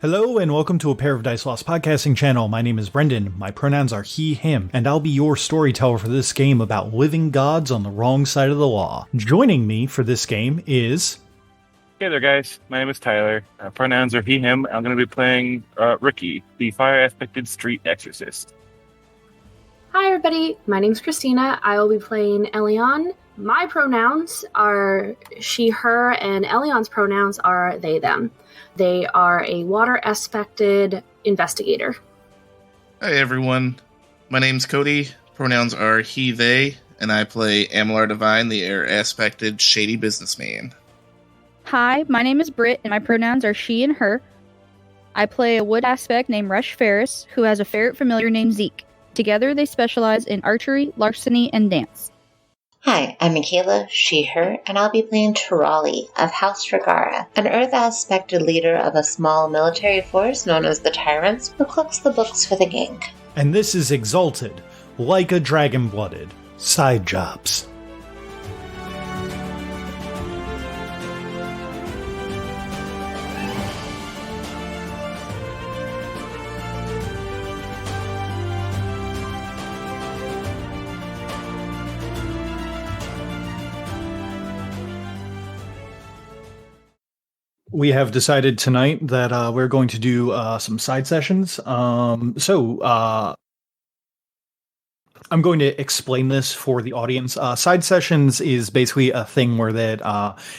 Hello and welcome to A Pair of Dice Lost podcasting channel. My name is Brendan. My pronouns are he, him, and I'll be your storyteller for this game about living gods on the wrong side of the law. Joining me for this game is... Hey there, guys. My name is Tyler. Pronouns are he, him. I'm going to be playing Riki, the fire-aspected street exorcist. Hi, everybody. My name's Christina. I will be playing Ellion. My pronouns are she, her, and Ellion's pronouns are they, them. They are a water-aspected investigator. Hi, everyone. My name's Cody. Pronouns are he, they, and I play Amalar Divine, the air-aspected shady businessman. Hi, my name is Britt, and my pronouns are she and her. I play a wood aspect named Rush Ferris, who has a ferret familiar named Zeke. Together, they specialize in archery, larceny, and dance. Hi, I'm Michaela, she, her, and I'll be playing Turali of House Regara, an Earth-aspected leader of a small military force known as the Tyrants, who cooks the books for the gang. And this is Exalted, like a dragon-blooded. Side jobs. We have decided tonight that we're going to do some side sessions. I'm going to explain this for the audience. Side sessions is basically a thing where that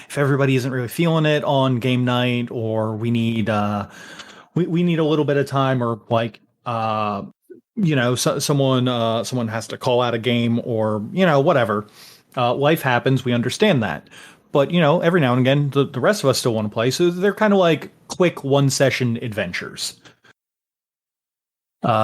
if everybody isn't really feeling it on game night, or we need we need a little bit of time, or like someone has to call out a game, or whatever. Life happens. We understand that. But, every now and again, the rest of us still want to play, so they're kind of like quick one-session adventures.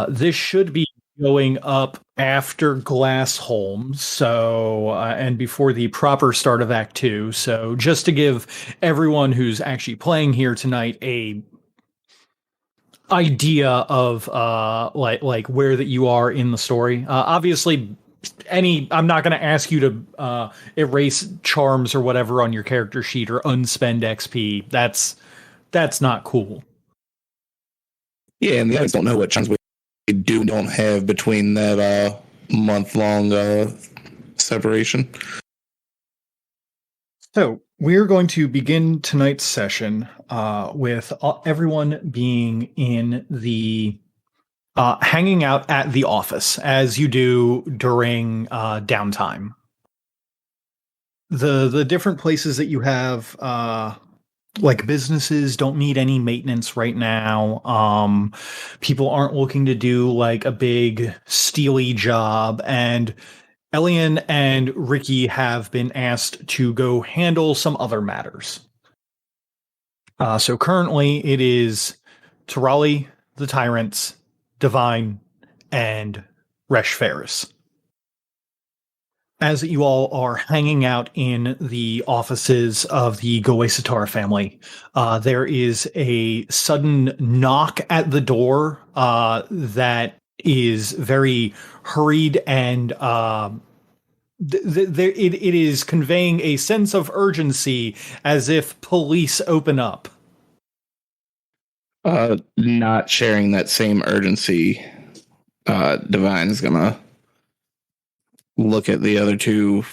This should be going up after Glassholm, so and before the proper start of Act 2. So just to give everyone who's actually playing here tonight a idea of like where that you are in the story. Obviously, I'm not going to ask you to erase charms or whatever on your character sheet or unspend XP. That's not cool. Yeah, and the others don't know what charms we don't have between that month-long separation. So we're going to begin tonight's session with everyone being in the hanging out at the office, as you do during downtime. The different places that you have, like businesses, don't need any maintenance right now. People aren't looking to do like a big steely job, and Ellion and Riki have been asked to go handle some other matters. So currently it is Turali, the Tyrants, Divine, and Resh Ferris. As you all are hanging out in the offices of the Goesatar family, there is a sudden knock at the door that is very hurried, and it is conveying a sense of urgency, as if police open up. Not sharing that same urgency, Divine's gonna look at the other two,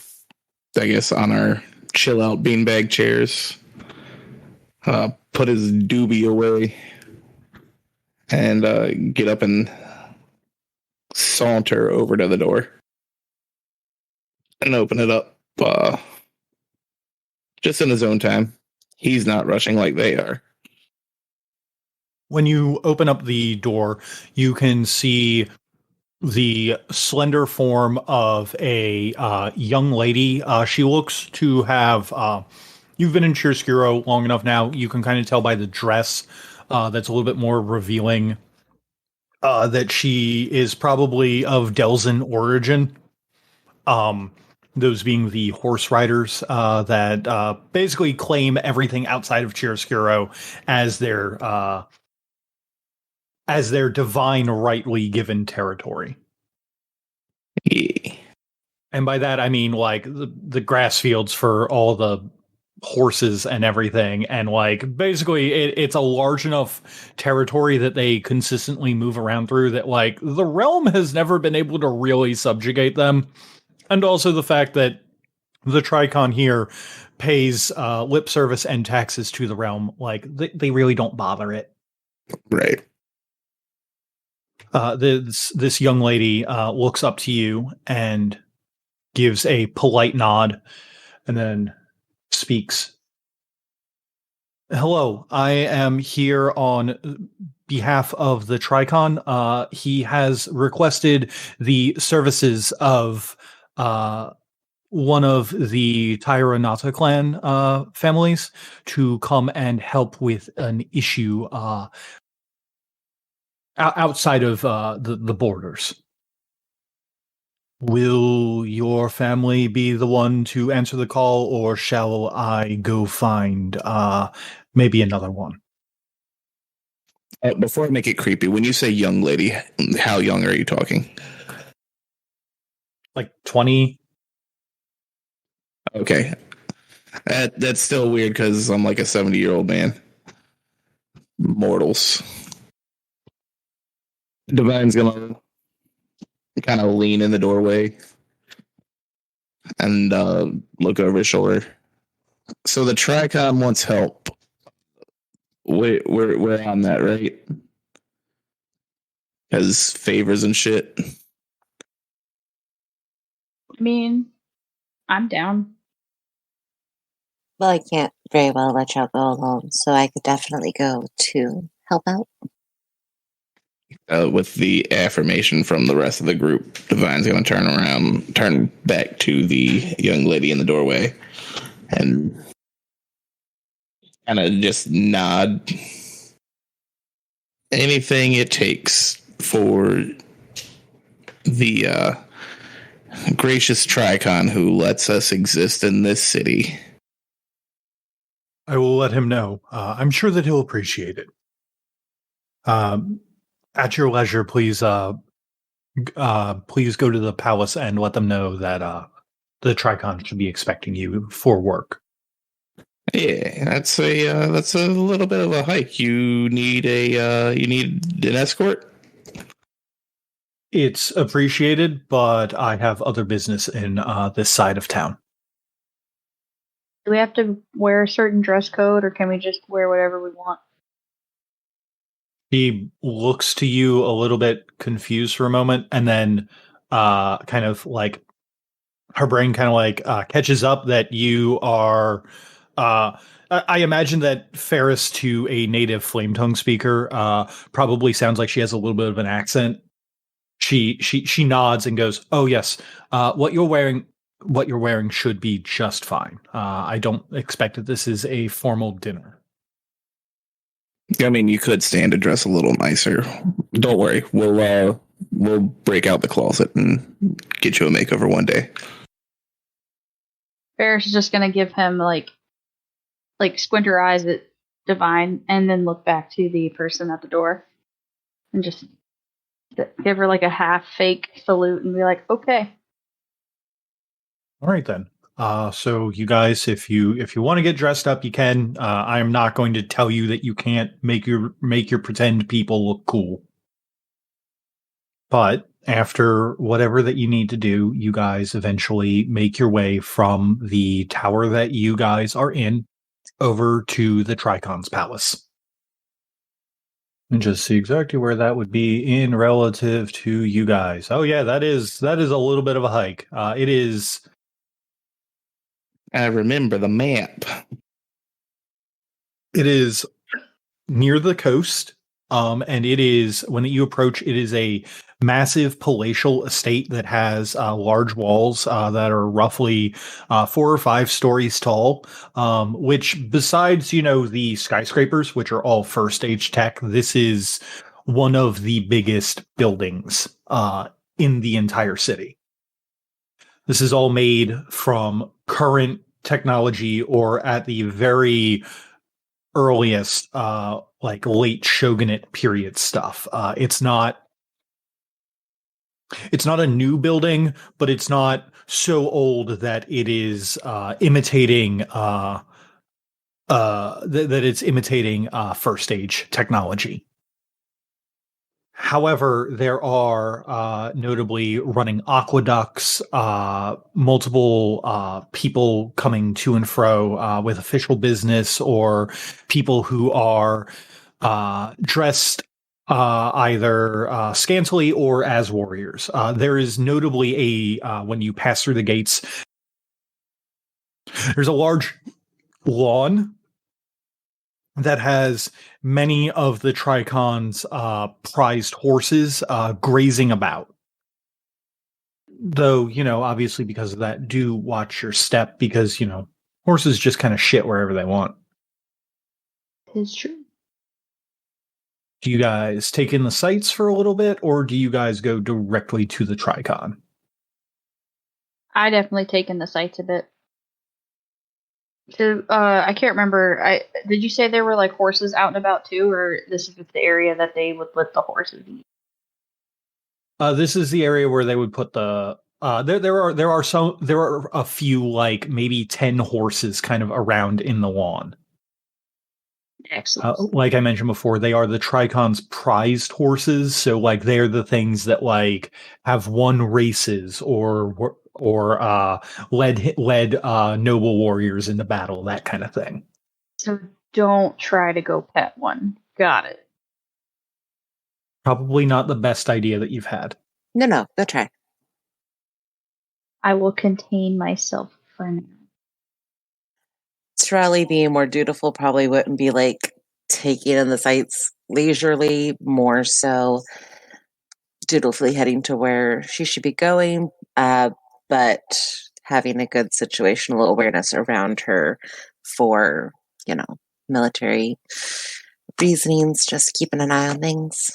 I guess, on our chill out beanbag chairs, put his doobie away, and get up and saunter over to the door and open it up, just in his own time. He's not rushing like they are. When you open up the door, you can see the slender form of a young lady. She looks to have... you've been in Chiaroscuro long enough now. You can kind of tell by the dress that's a little bit more revealing that she is probably of Delzin origin. Those being the horse riders that basically claim everything outside of Chiaroscuro as their divine rightly given territory. Yeah. And by that, I mean, like, the grass fields for all the horses and everything, and like basically it's a large enough territory that they consistently move around through that like the realm has never been able to really subjugate them. And also the fact that the Tricon here pays lip service and taxes to the realm, like they really don't bother it. Right. This young lady looks up to you and gives a polite nod and then speaks. Hello, I am here on behalf of the Tricon. He has requested the services of one of the Tyranata clan families to come and help with an issue outside of the borders. Will your family be the one to answer the call, or shall I go find maybe another one? Before I make it creepy, when you say young lady, how young are you talking? Like 20? Okay. That's still weird because I'm like a 70-year-old man. Mortals. Divine's gonna kind of lean in the doorway and look over his shoulder. So the Tricon wants help. We're on that, right? Has favors and shit. I mean, I'm down. Well, I can't very well let y'all go alone, so I could definitely go to help out. With the affirmation from the rest of the group, Divine's going to turn back to the young lady in the doorway and kind of just nod. Anything it takes for the gracious Tricon who lets us exist in this city. I will let him know. I'm sure that he'll appreciate it. At your leisure, please please go to the palace and let them know that the Tricon should be expecting you for work. Yeah, that's a little bit of a hike. You need an escort. It's appreciated, but I have other business in this side of town. Do we have to wear a certain dress code, or can we just wear whatever we want? She looks to you a little bit confused for a moment, and then kind of like her brain kind of like catches up that you are. I imagine that Ferris, to a native flame tongue speaker, probably sounds like she has a little bit of an accent. She nods and goes, "Oh yes, what you're wearing should be just fine. I don't expect that this is a formal dinner." I mean, you could stand to dress a little nicer. Don't worry, we'll break out the closet and get you a makeover one day. Ferris is just gonna give him like squint her eyes at Divine, and then look back to the person at the door, and just give her like a half fake salute and be like, "Okay." All right then. So you guys, if you want to get dressed up, you can. I am not going to tell you that you can't make your pretend people look cool. But after whatever that you need to do, you guys eventually make your way from the tower that you guys are in over to the Tricon's palace. And just see exactly where that would be in relative to you guys. Oh yeah, that is a little bit of a hike. It is. I remember the map. It is near the coast, and it is, when you approach, it is a massive palatial estate that has large walls that are roughly 4 or 5 stories tall, which besides, the skyscrapers, which are all first stage tech, this is one of the biggest buildings in the entire city. This is all made from current technology, or at the very earliest, like late shogunate period stuff. It's not a new building, but it's not so old that it is imitating that it's imitating first age technology. However, there are notably running aqueducts, multiple people coming to and fro with official business, or people who are dressed either scantily or as warriors. There is notably when you pass through the gates, there's a large lawn that has many of the Tricon's prized horses grazing about. Though, obviously because of that, do watch your step because, horses just kind of shit wherever they want. It's true. Do you guys take in the sights for a little bit, or do you guys go directly to the Tricon? I definitely take in the sights a bit. So, I can't remember. Did you say there were like horses out and about too, or this is just the area that they would let the horses eat? This is the area where they would put the. There are a few, like maybe 10 horses kind of around in the lawn. Excellent. Like I mentioned before, they are the Tricon's prized horses, so like they're the things that like have won races or led noble warriors into battle, that kind of thing. So don't try to go pet one. Got it. Probably not the best idea that you've had. No, go try. I will contain myself for now. Trolley being more dutiful probably wouldn't be like taking in the sights leisurely, more so dutifully heading to where she should be going, but having a good situational awareness around her for, military reasonings, just keeping an eye on things.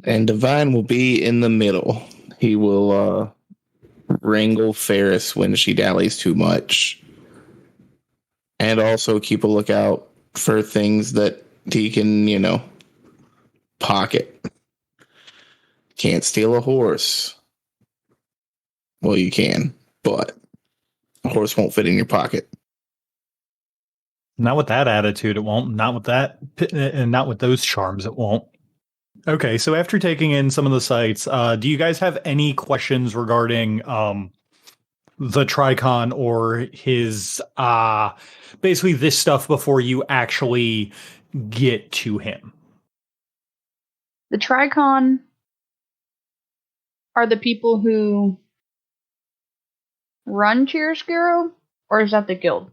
And Divine will be in the middle. He will wrangle Ferris when she dallies too much. And also keep a lookout for things that he can, pocket. Can't steal a horse. Well, you can, but a horse won't fit in your pocket. Not with that attitude, it won't. Not with that, and not with those charms, it won't. Okay, so after taking in some of the sites, do you guys have any questions regarding the Tricon or his basically this stuff before you actually get to him? The Tricon are the people who run Chiaroscuro, or is that the guild?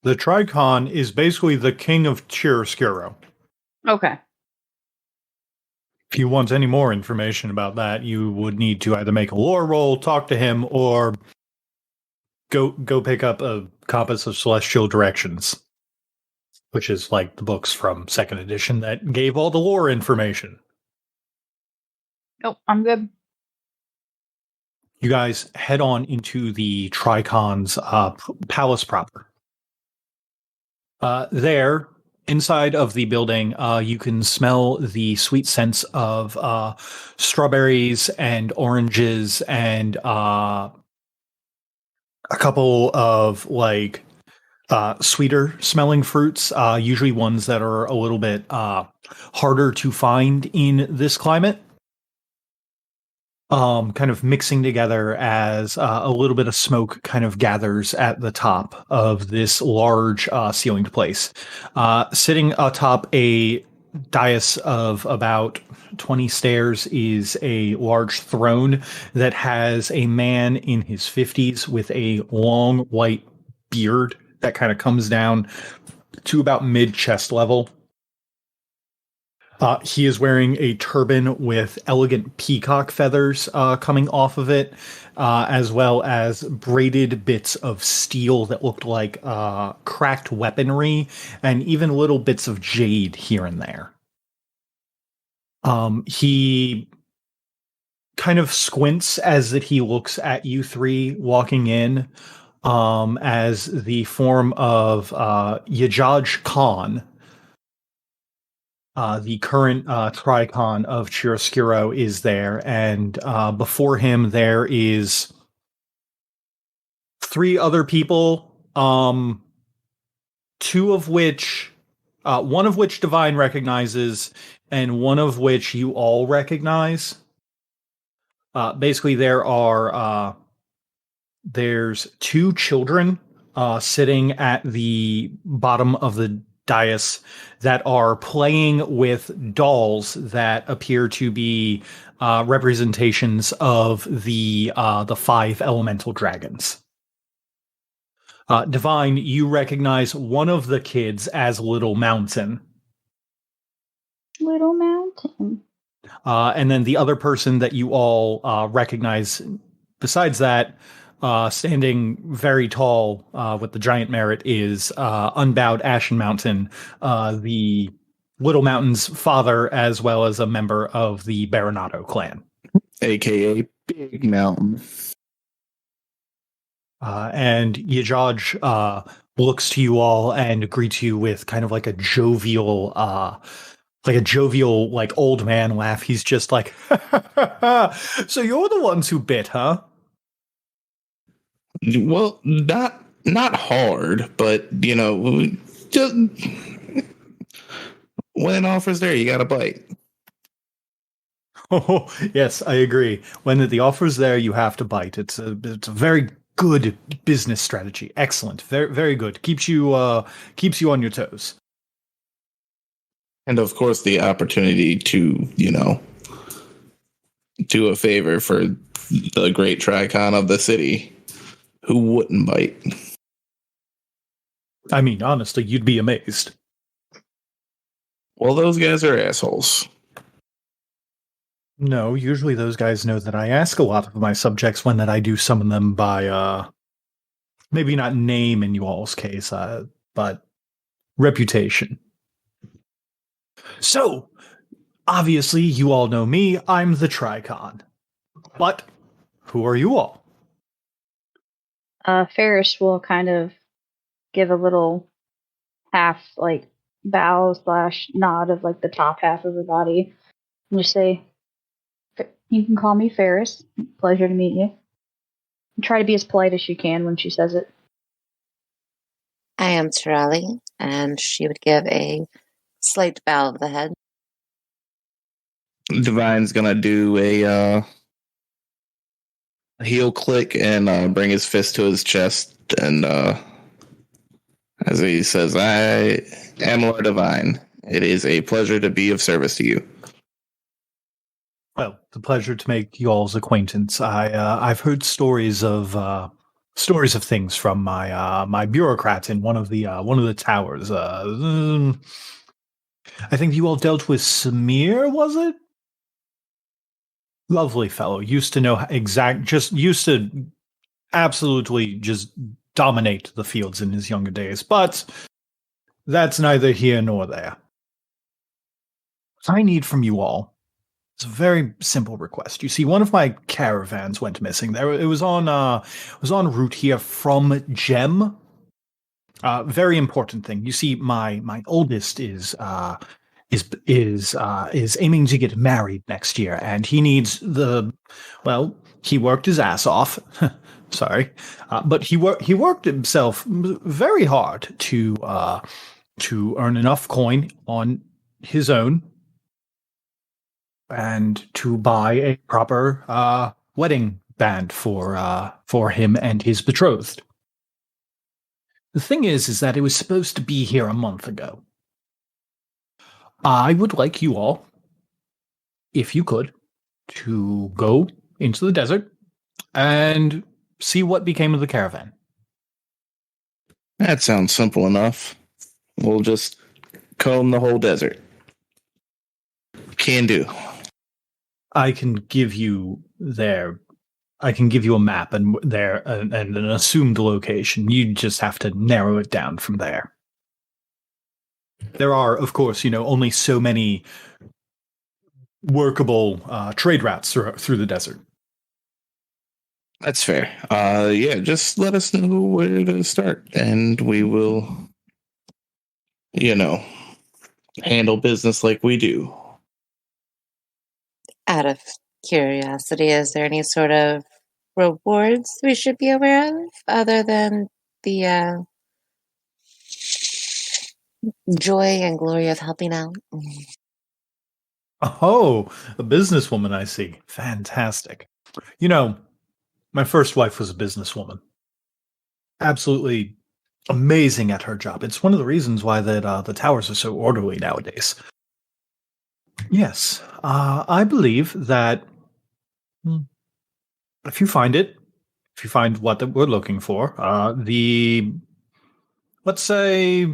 The Tricon is basically the king of Chiaroscuro. Okay. If you want any more information about that, you would need to either make a lore roll, talk to him, or go pick up a Compass of Celestial Directions, which is like the books from 2nd edition that gave all the lore information. Nope, I'm good. You guys head on into the Tricon's palace proper. There, inside of the building, you can smell the sweet scents of strawberries and oranges and a couple of like sweeter smelling fruits, usually ones that are a little bit harder to find in this climate. Kind of mixing together as a little bit of smoke kind of gathers at the top of this large ceilinged place. Sitting atop a dais of about 20 stairs is a large throne that has a man in his 50s with a long white beard that kind of comes down to about mid-chest level. He is wearing a turban with elegant peacock feathers coming off of it, as well as braided bits of steel that looked like cracked weaponry, and even little bits of jade here and there. He kind of squints as that he looks at you three walking in, as the form of Yajaj Khan, the current Tricon of Chiaroscuro, is there, and before him there is 3 other people Two of which, one of which Divine recognizes, and one of which you all recognize. Basically, there's two children sitting at the bottom of the dais that are playing with dolls that appear to be representations of the five elemental dragons. Divine, you recognize one of the kids as Little Mountain. Little Mountain. And then the other person that you all recognize, besides that, standing very tall with the giant merit, is Unbowed Ashen Mountain, the Little Mountain's father, as well as a member of the Baronato clan. AKA Big Mountain. And Yajaj looks to you all and greets you with kind of like a jovial, like old man laugh. He's just like, so you're the ones who bit, huh? Well, not hard, but just when an offer's there, you gotta bite. Oh, yes, I agree. When the offer's there, you have to bite. It's a very good business strategy. Excellent. Very, very good. Keeps you on your toes. And of course, the opportunity to, do a favor for the great Tricon of the city. Who wouldn't bite? I mean, honestly, you'd be amazed. Well, those guys are assholes. No, usually those guys know that I ask a lot of my subjects when that I do summon them by, maybe not name in you all's case, but reputation. So, obviously, you all know me. I'm the Tricon. But who are you all? Ferris will kind of give a little half bow / nod of the top half of her body and just say, "You can call me Ferris. Pleasure to meet you." And try to be as polite as she can when she says it. I am Tirali, and she would give a slight bow of the head. Divine's gonna do a heel click and bring his fist to his chest, and as he says, "I am Lord Divine. It is a pleasure to be of service to you." Well, it's a pleasure to make you all's acquaintance. I've heard stories of things from my bureaucrat in one of the towers. I think you all dealt with Samir, was it? Lovely fellow. Used to absolutely just dominate the fields in his younger days. But that's neither here nor there. What I need from you all, it's a very simple request. You see, one of my caravans went missing. It was en route here from Gem. Very important thing. You see, my oldest is aiming to get married next year, and he needs he worked his ass off. Sorry, but he worked himself very hard to earn enough coin on his own and to buy a proper wedding band for him and his betrothed. The thing is that it was supposed to be here a month ago. I would like you all, if you could, to go into the desert and see what became of the caravan. That sounds simple enough. We'll just comb the whole desert. Can do. I can give you a map and an assumed location. You just have to narrow it down from there. There are, of course, only so many workable trade routes through the desert. That's fair. Yeah, just let us know where to start, and we will, handle business like we do. Out of curiosity, is there any sort of rewards we should be aware of other than the joy and glory of helping out. Oh, a businesswoman, I see. Fantastic. You know, my first wife was a businesswoman. Absolutely amazing at her job. It's one of the reasons why the towers are so orderly nowadays. Yes, I believe that if you find it, if you find what that we're looking for, let's say,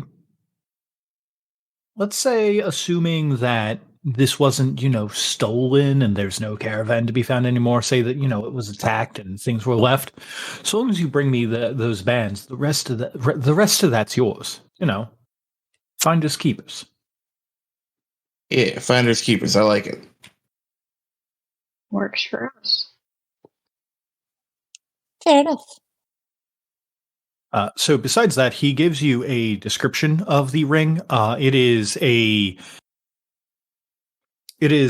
assuming that this wasn't, stolen and there's no caravan to be found anymore, say that, it was attacked and things were left. So long as you bring me those bands, the rest of that's yours. Finders keepers. Yeah, finders keepers. I like it. Works for us. Fair enough. So besides that, he gives you a description of the ring. It is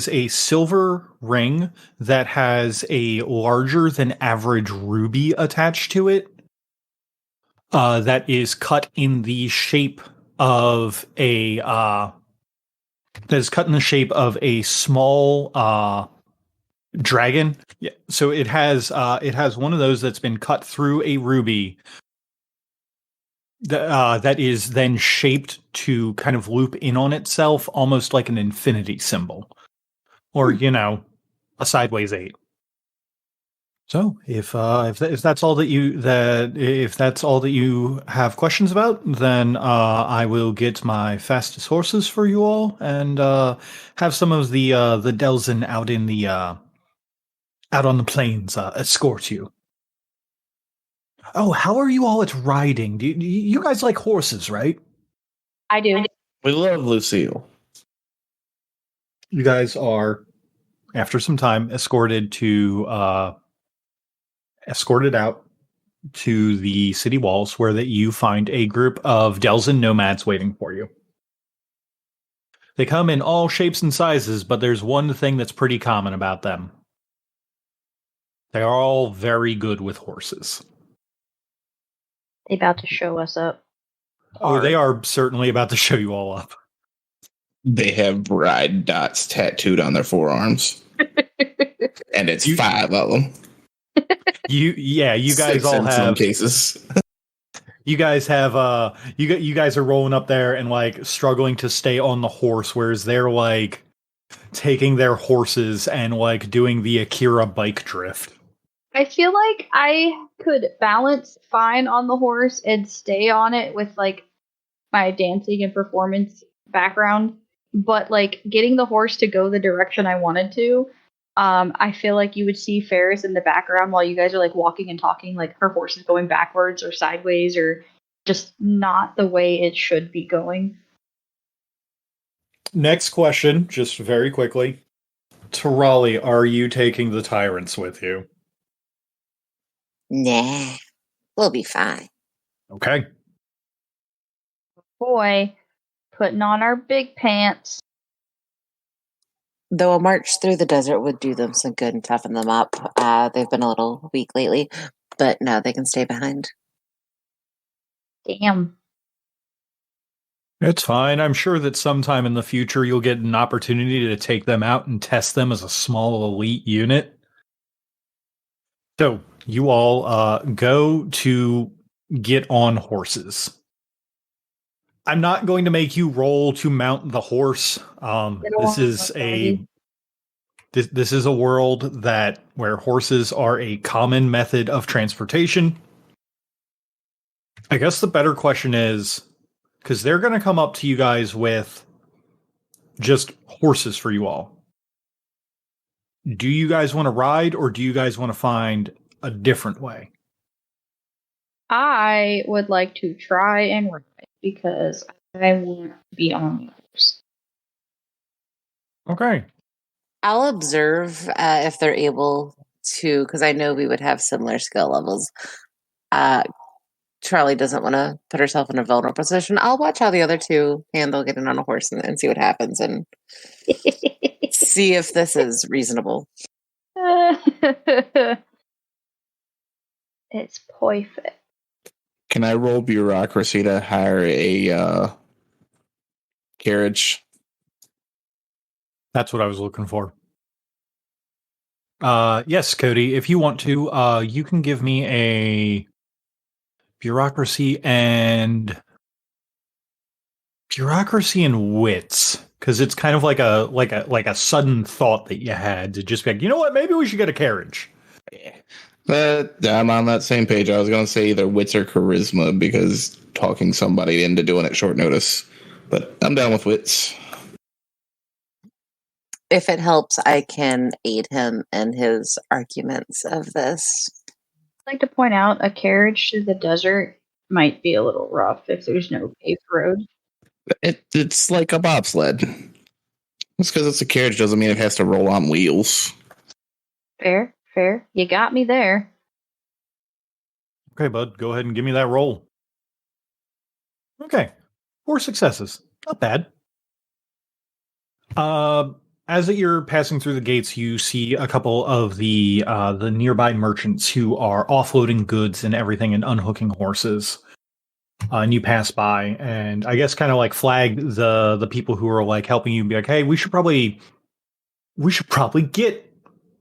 a silver ring that has a larger than average ruby attached to it. That is cut in the shape of a small dragon. Yeah. So it has one of those that's been cut through a ruby. That is then shaped to kind of loop in on itself, almost like an infinity symbol, or a sideways 8. So if that's all that you have questions about, then I will get my fastest horses for you all and have some of the Delzin out in the out on the plains escort you. Oh, how are you all at riding? Do you guys like horses, right? I do. We love Lucille. You guys are, after some time, escorted out to the city walls, where that you find a group of Delzin nomads waiting for you. They come in all shapes and sizes, but there's one thing that's pretty common about them. They are all very good with horses. They about to show us up. Oh, they are certainly about to show you all up. They have bride dots tattooed on their forearms. And it's 5 of them. You guys 6 all in have some cases. You guys have you guys are rolling up there and like struggling to stay on the horse, whereas they're like taking their horses and like doing the Akira bike drift. I feel like I could balance fine on the horse and stay on it with like my dancing and performance background, but like getting the horse to go the direction I wanted to, I feel like you would see Ferris in the background while you guys are like walking and talking, like her horse is going backwards or sideways or just not the way it should be going. Next question, just very quickly. Tarali, are you taking the tyrants with you? Nah, we'll be fine. Okay. Boy, putting on our big pants. Though a march through the desert would do them some good and toughen them up. They've been a little weak lately, but no, they can stay behind. Damn. It's fine. I'm sure that sometime in the future you'll get an opportunity to take them out and test them as a small elite unit. So you all go to get on horses. I'm not going to make you roll to mount the horse. This is a world where horses are a common method of transportation. I guess the better question is, because they're going to come up to you guys with just horses for you all. Do you guys want to ride, or do you guys want to find a different way? I would like to try and ride because I want to be on the horse. Okay. I'll observe if they're able to, because I know we would have similar skill levels. Charlie doesn't want to put herself in a vulnerable position. I'll watch how the other two handle getting on a horse and see what happens and see if this is reasonable. It's perfect. Can I roll bureaucracy to hire a carriage? That's what I was looking for. Yes, Cody, if you want to, you can give me a bureaucracy and wits, because it's kind of like a sudden thought that you had to just be like, you know what, maybe we should get a carriage. I'm on that same page. I was going to say either wits or charisma because talking somebody into doing it short notice. But I'm down with wits. If it helps, I can aid him in his arguments of this. I'd like to point out a carriage through the desert might be a little rough if there's no paved road. It's like a bobsled. Just because it's a carriage doesn't mean it has to roll on wheels. Fair. You got me there. Okay, bud, go ahead and give me that roll. Okay, 4 successes. Not bad. As you're passing through the gates, you see a couple of the nearby merchants who are offloading goods and everything and unhooking horses. And you pass by, and I guess kind of like flag the people who are like helping you, and be like, "Hey, we should probably get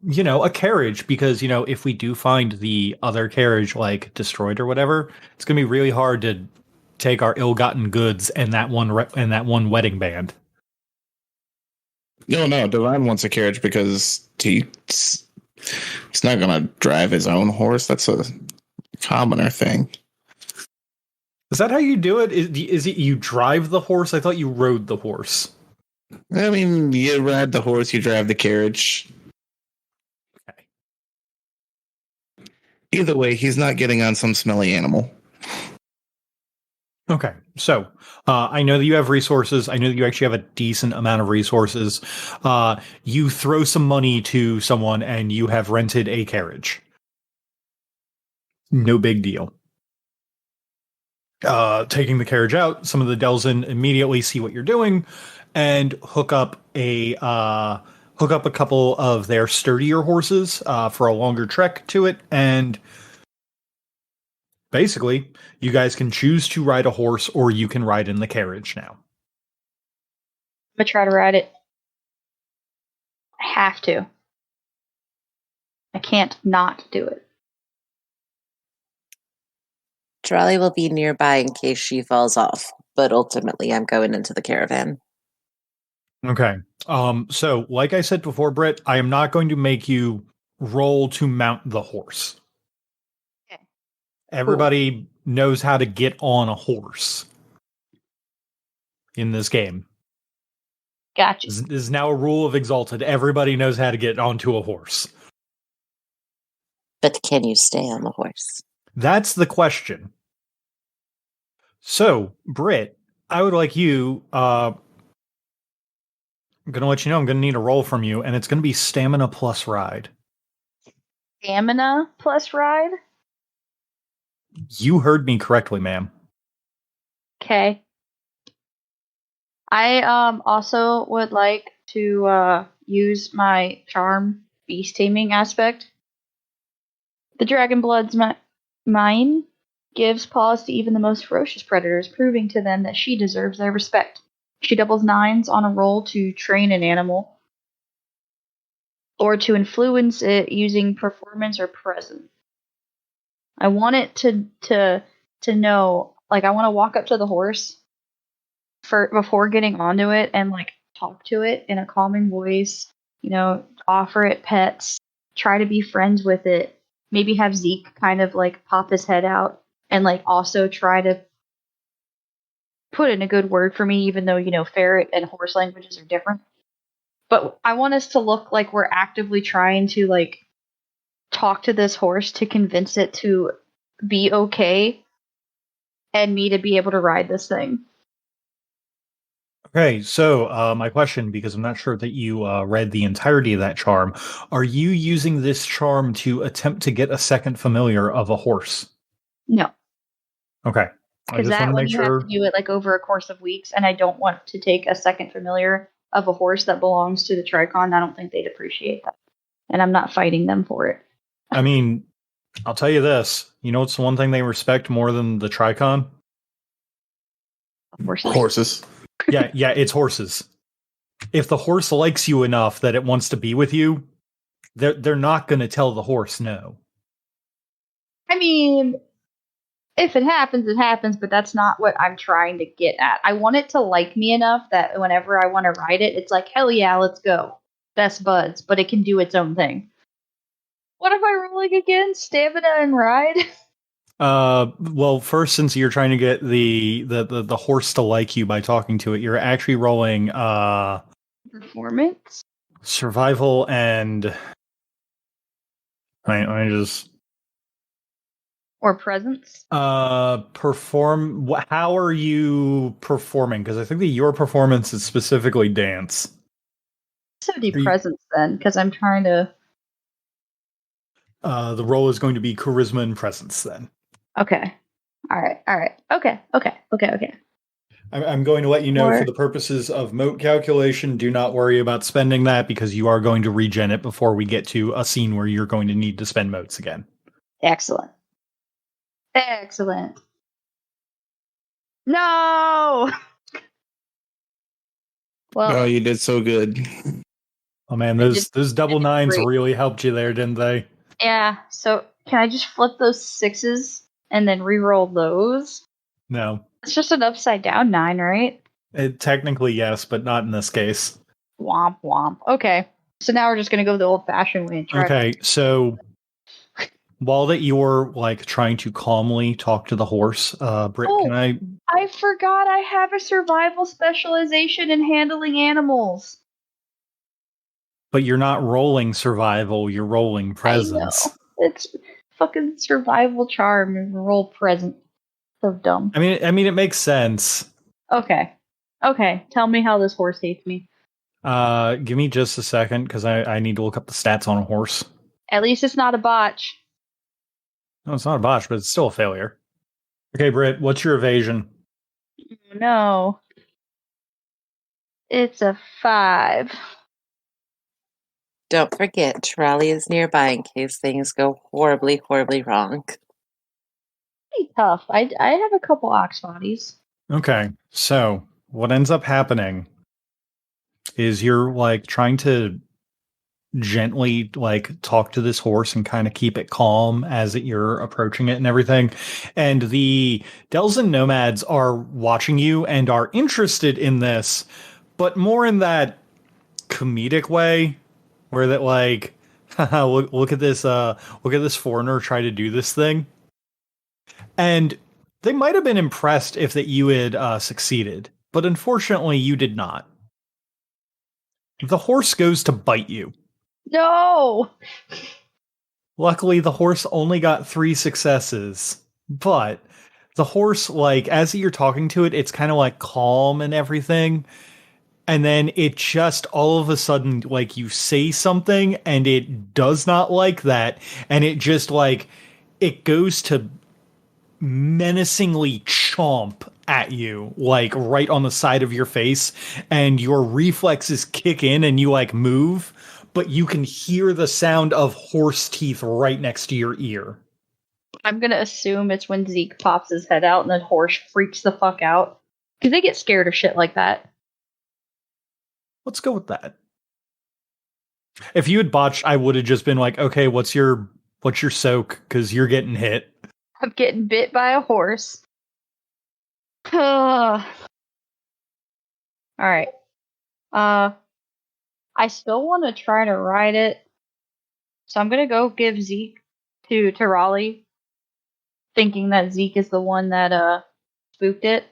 a carriage, because if we do find the other carriage like destroyed or whatever, it's gonna be really hard to take our ill-gotten goods and that one wedding band." No, Divine wants a carriage because he's not going to drive his own horse. That's a commoner thing. Is that how you do it? Is it you drive the horse? I thought you rode the horse. I mean, you ride the horse, you drive the carriage. Okay. Either way, he's not getting on some smelly animal. Okay, so I know that you have resources. I know that you actually have a decent amount of resources. You throw some money to someone and you have rented a carriage. No big deal. Taking the carriage out, some of the Delzin immediately see what you're doing and hook up a couple of their sturdier horses for a longer trek to it, and basically, you guys can choose to ride a horse or you can ride in the carriage now. I'm gonna try to ride it. I have to. I can't not do it. Charlie will be nearby in case she falls off, but ultimately I'm going into the caravan. Okay. So like I said before, Britt, I am not going to make you roll to mount the horse. Okay. Everybody knows how to get on a horse in this game. Gotcha. This is now a rule of Exalted. Everybody knows how to get onto a horse. But can you stay on the horse? That's the question. So, Britt, I would like you, I'm going to let you know I'm going to need a roll from you, and it's going to be stamina plus ride. Stamina plus ride? You heard me correctly, ma'am. Okay. I also would like to use my charm beast taming aspect. The dragon blood's mine gives pause to even the most ferocious predators, proving to them that she deserves their respect. She doubles 9s on a roll to train an animal, or to influence it using performance or presence. I want it to know, like, I want to walk up to the horse before getting onto it and like talk to it in a calming voice, offer it pets, try to be friends with it, maybe have Zeke kind of like pop his head out and like also try to put in a good word for me, even though, ferret and horse languages are different. But I want us to look like we're actively trying to like talk to this horse to convince it to be okay and me to be able to ride this thing. Okay, so my question, because I'm not sure that you read the entirety of that charm, are you using this charm to attempt to get a second familiar of a horse? No. Okay. Because that one you have to do it like over a course of weeks, and I don't want to take a second familiar of a horse that belongs to the Tricon. I don't think they'd appreciate that. And I'm not fighting them for it. I mean, I'll tell you this. You know what's the one thing they respect more than the Tricon? Horses. Yeah, it's horses. If the horse likes you enough that it wants to be with you, they're not going to tell the horse no. I mean, if it happens, it happens, but that's not what I'm trying to get at. I want it to like me enough that whenever I want to ride it, it's like, hell yeah, let's go. Best buds, but it can do its own thing. What am I rolling again? Stamina and ride? Well, first, since you're trying to get the horse to like you by talking to it, you're actually rolling Performance? survival and I just Or presence? perform. How are you performing? Because I think that your performance is specifically dance. So do Are you- presence then, because I'm trying to. The role is going to be charisma and presence. Then Okay. All right. Okay. I'm going to let you know Or- for the purposes of moat calculation. Do not worry about spending that because you are going to regen it before we get to a scene where you're going to need to spend moats again. Excellent. No! Well, Oh, you did so good. Oh man, I those double nines great. really helped you there, didn't they? yeah. So can I just flip those 6s and then re-roll those? No. It's just an upside down 9, right? Technically, yes, but not in this case. Womp womp. Okay. So now we're just gonna go the old-fashioned way and try. Okay, so while that you're like trying to calmly talk to the horse, Britt, Oh. can I? I forgot I have a survival specialization in handling animals. But you're not rolling survival; you're rolling presence. I know. It's fucking survival charm and roll present. So dumb. I mean, it makes sense. Okay. Tell me how this horse hates me. Give me just a second because I need to look up the stats on a horse. At least it's not a botch. No, it's not a botch, but it's still a failure. Okay, Britt, what's your evasion? No. It's a 5. Don't forget, Trolley is nearby in case things go horribly, horribly wrong. Pretty tough. I have a couple ox bodies. Okay, so what ends up happening is you're like trying to gently like talk to this horse and kind of keep it calm as you're approaching it and everything. And the Delzin nomads are watching you and are interested in this, but more in that comedic way where that like look at this foreigner try to do this thing. And they might have been impressed if that you had succeeded, but unfortunately you did not. The horse goes to bite you. No! Luckily, the horse only got 3 successes, but the horse, like, as you're talking to it, it's kind of like calm and everything. And then it just all of a sudden, like, you say something and it does not like that. And it just, like, it goes to menacingly chomp at you, like, right on the side of your face. And your reflexes kick in and you, like, move. But you can hear the sound of horse teeth right next to your ear. I'm gonna assume it's when Zeke pops his head out and the horse freaks the fuck out. Because they get scared of shit like that. Let's go with that. If you had botched, I would have just been like, okay, what's your soak? Because you're getting hit. I'm getting bit by a horse. Alright. I still want to try to ride it. So I'm gonna go give Zeke to Raleigh, thinking that Zeke is the one that spooked it.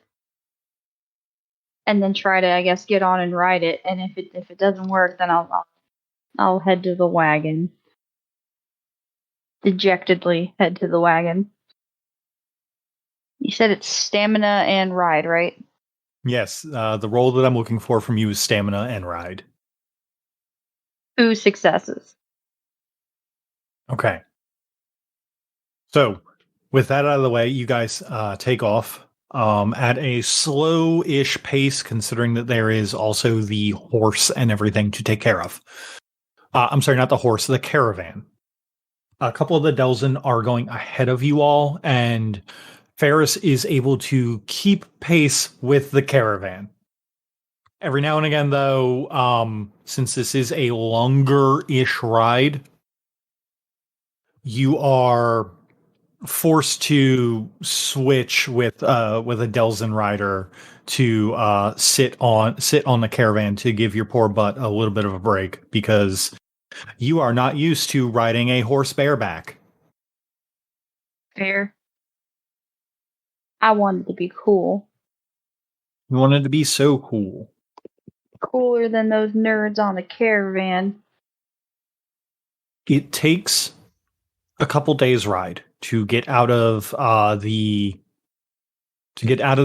And then try to, I guess, get on and ride it. And if it doesn't work, then I'll head to the wagon. Dejectedly head to the wagon. You said it's stamina and ride, right? Yes, the role that I'm looking for from you is stamina and ride. 2 successes. Okay. So, with that out of the way, you guys take off at a slow-ish pace, considering that there is also the horse and everything to take care of. I'm sorry, not the horse, the caravan. a couple of the Delzin are going ahead of you all, and Ferris is able to keep pace with the caravan. Every now and again, though, since this is a longer-ish ride, you are forced to switch with a Delzin rider to sit on the caravan to give your poor butt a little bit of a break, because you are not used to riding a horse bareback. Fair. I wanted to be cool. You wanted to be so cool. Cooler than those nerds on the caravan. It takes a couple days ride to get out of the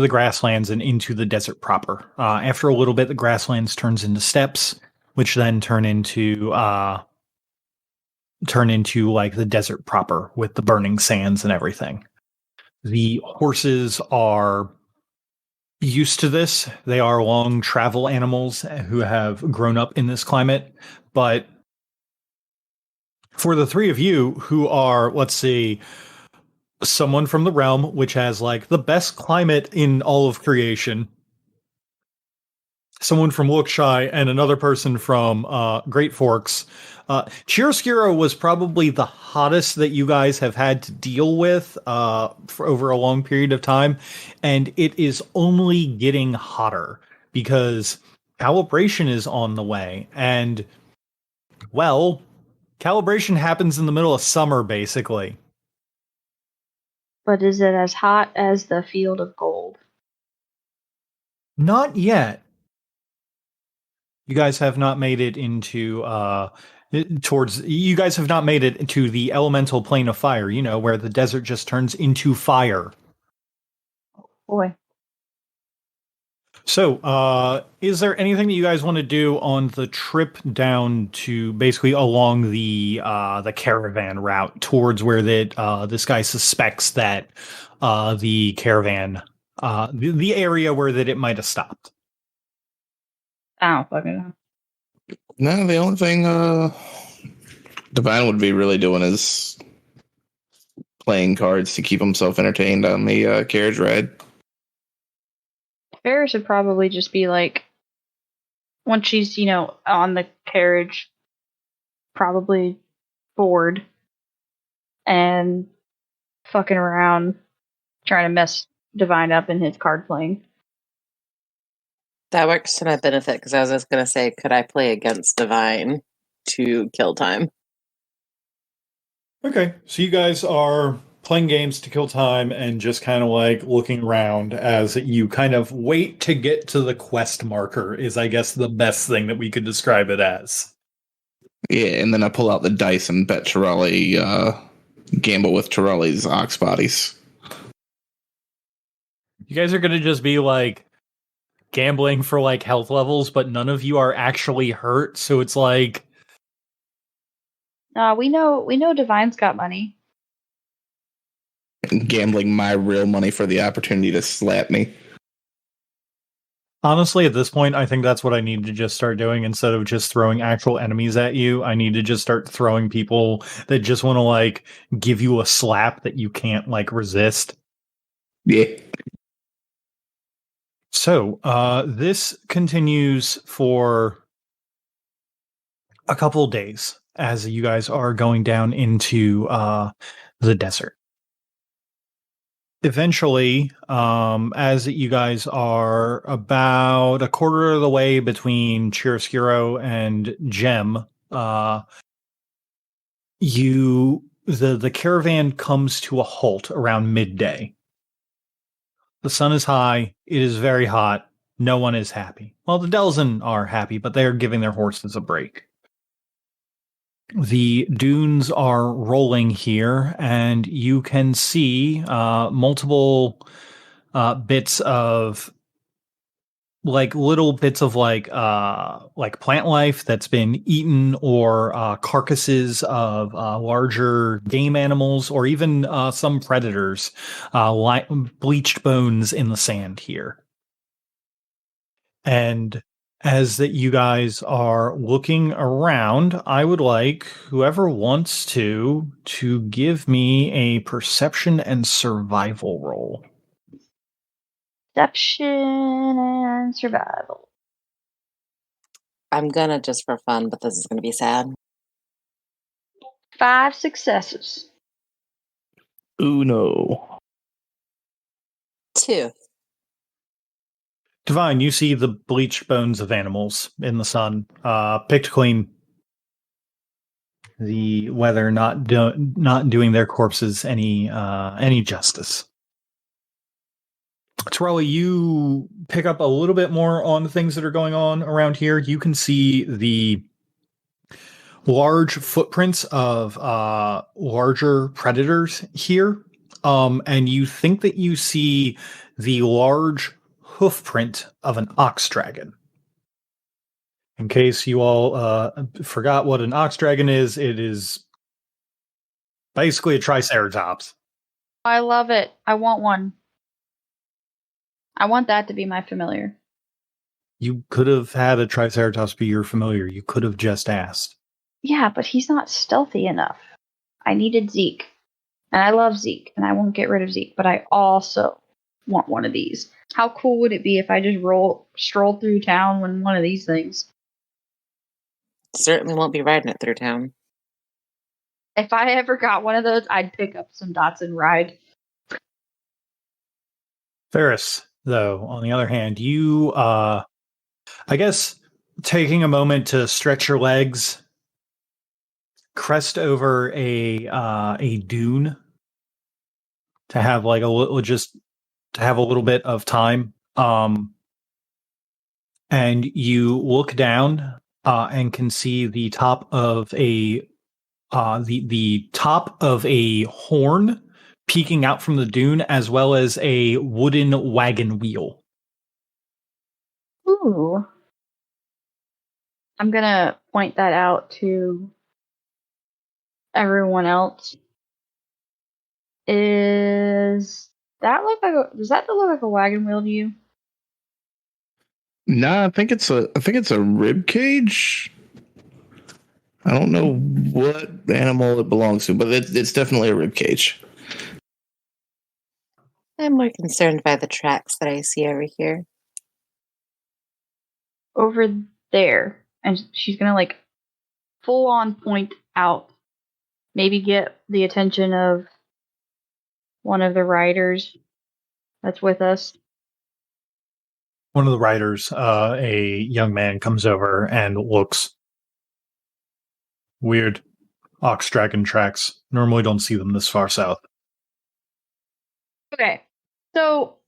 grasslands and into the desert proper. After a little bit, the grasslands turns into steppes, which then turn into like the desert proper with the burning sands and everything. The horses are used to this. They are long travel animals who have grown up in this climate. But for the three of you who are, let's see, someone from the realm, which has like the best climate in all of creation, someone from Wilkshire, and another person from Great Forks, Chiaroscuro was probably the hottest that you guys have had to deal with for over a long period of time, and it is only getting hotter because calibration is on the way, and, well, calibration happens in the middle of summer, basically. But is it as hot as the field of gold? Not yet. You guys have not made it into you guys have not made it into the elemental plane of fire, you know, where the desert just turns into fire. Boy. So, is there anything that you guys want to do on the trip down to basically along the caravan route towards where this guy suspects that the caravan, the area where that it might have stopped? I don't fucking know. No, the only thing Divine would be really doing is playing cards to keep himself entertained on the carriage ride. Ferris would probably just be like, once she's, on the carriage, probably bored and fucking around trying to mess Divine up in his card playing. That works to my benefit, because I was just going to say, could I play against Divine to kill time? Okay, so you guys are playing games to kill time and just kind of like looking around as you kind of wait to get to the quest marker is, I guess, the best thing that we could describe it as. Yeah, and then I pull out the dice and bet Tirali, gamble with Tirali's ox bodies. You guys are going to just be like gambling for like health levels, but none of you are actually hurt, so it's like, we know Divine's got money. Gambling my real money for the opportunity to slap me. honestly, at this point, I think that's what I need to just start doing. Instead of just throwing actual enemies at you, I need to just start throwing people that just want to like give you a slap that you can't like resist. Yeah. So, this continues for a couple of days as you guys are going down into the desert. Eventually, as you guys are about a quarter of the way between Chiaroscuro and Gem, the caravan comes to a halt around midday. The sun is high. It is very hot. No one is happy. Well, the Delzin are happy, but they're giving their horses a break. The dunes are rolling here, and you can see multiple bits of little bits of plant life that's been eaten, or carcasses of larger game animals, or even some predators, bleached bones in the sand here. And As that you guys are looking around, I would like whoever wants to give me a perception and survival roll. Perception and survival. I'm gonna just for fun, but this is gonna be sad. 5 successes. Uno. 2. Divine, you see the bleached bones of animals in the sun, picked clean. The weather not doing their corpses any justice. Torelli, you pick up a little bit more on the things that are going on around here. You can see the large footprints of larger predators here, and you think that you see the large hoof print of an ox dragon. In case you all forgot what an ox dragon is, it is basically a triceratops. I love it. I want one. I want that to be my familiar. You could have had a triceratops be your familiar. You could have just asked. Yeah, but he's not stealthy enough. I needed Zeke. And I love Zeke, and I won't get rid of Zeke, but I also want one of these. How cool would it be if I just strolled through town with one of these things? Certainly won't be riding it through town. If I ever got one of those, I'd pick up some dots and ride. Ferris, though, on the other hand, you, I guess, taking a moment to stretch your legs, crest over a dune to have like a little, just to have a little bit of time, and you look down and can see the top of the top of a horn peeking out from the dune, as well as a wooden wagon wheel. Ooh. I'm gonna point that out to everyone else. Does that look like a wagon wheel to you? Nah, I think it's a rib cage. I don't know what animal it belongs to, but it's definitely a rib cage. I'm more concerned by the tracks that I see over here. Over there. And she's gonna like full on point out. Maybe get the attention of one of the riders that's with us. One of the riders, a young man, comes over and looks. Weird. Ox dragon tracks. Normally don't see them this far south. Okay. So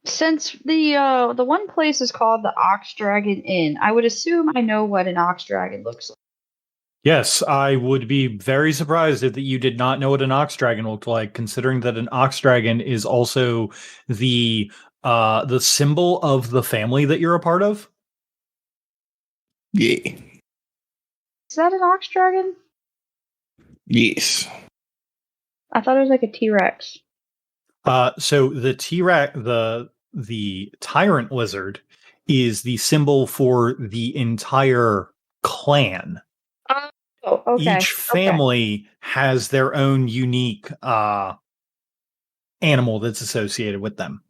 since the one place is called the Ox Dragon Inn, I would assume I know what an ox dragon looks like. Yes, I would be very surprised if you did not know what an ox dragon looked like, considering that an ox dragon is also the symbol of the family that you're a part of. Yeah. Is that an ox dragon? Yes. I thought it was like a T-Rex. So the T-Rex, the tyrant lizard, is the symbol for the entire clan. Oh, okay. Each family has their own unique animal that's associated with them.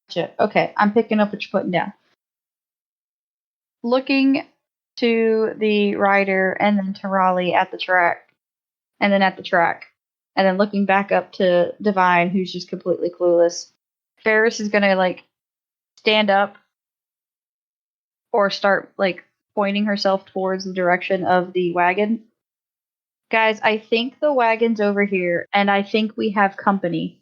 Gotcha. Okay, I'm picking up what you're putting down. Looking to the rider and then to Raleigh at the track, and then at the track, and then looking back up to Divine, who's just completely clueless. Ferris is gonna like stand up or start like pointing herself towards the direction of the wagon. Guys, I think the wagon's over here, and I think we have company.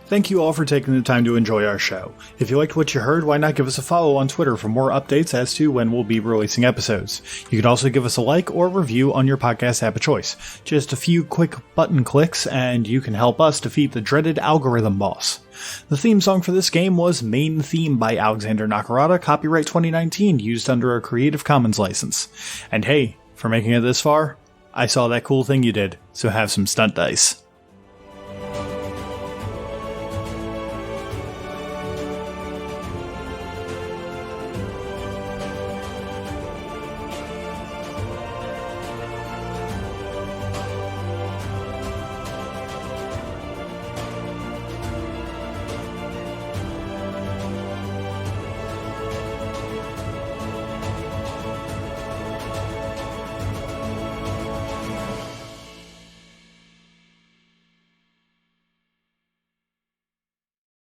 Thank you all for taking the time to enjoy our show. If you liked what you heard, why not give us a follow on Twitter for more updates as to when we'll be releasing episodes. You can also give us a like or review on your podcast app of choice. Just a few quick button clicks and you can help us defeat the dreaded algorithm boss. The theme song for this game was Main Theme by Alexander Nakarada, copyright 2019, used under a Creative Commons license. And hey, for making it this far, I saw that cool thing you did, so have some stunt dice.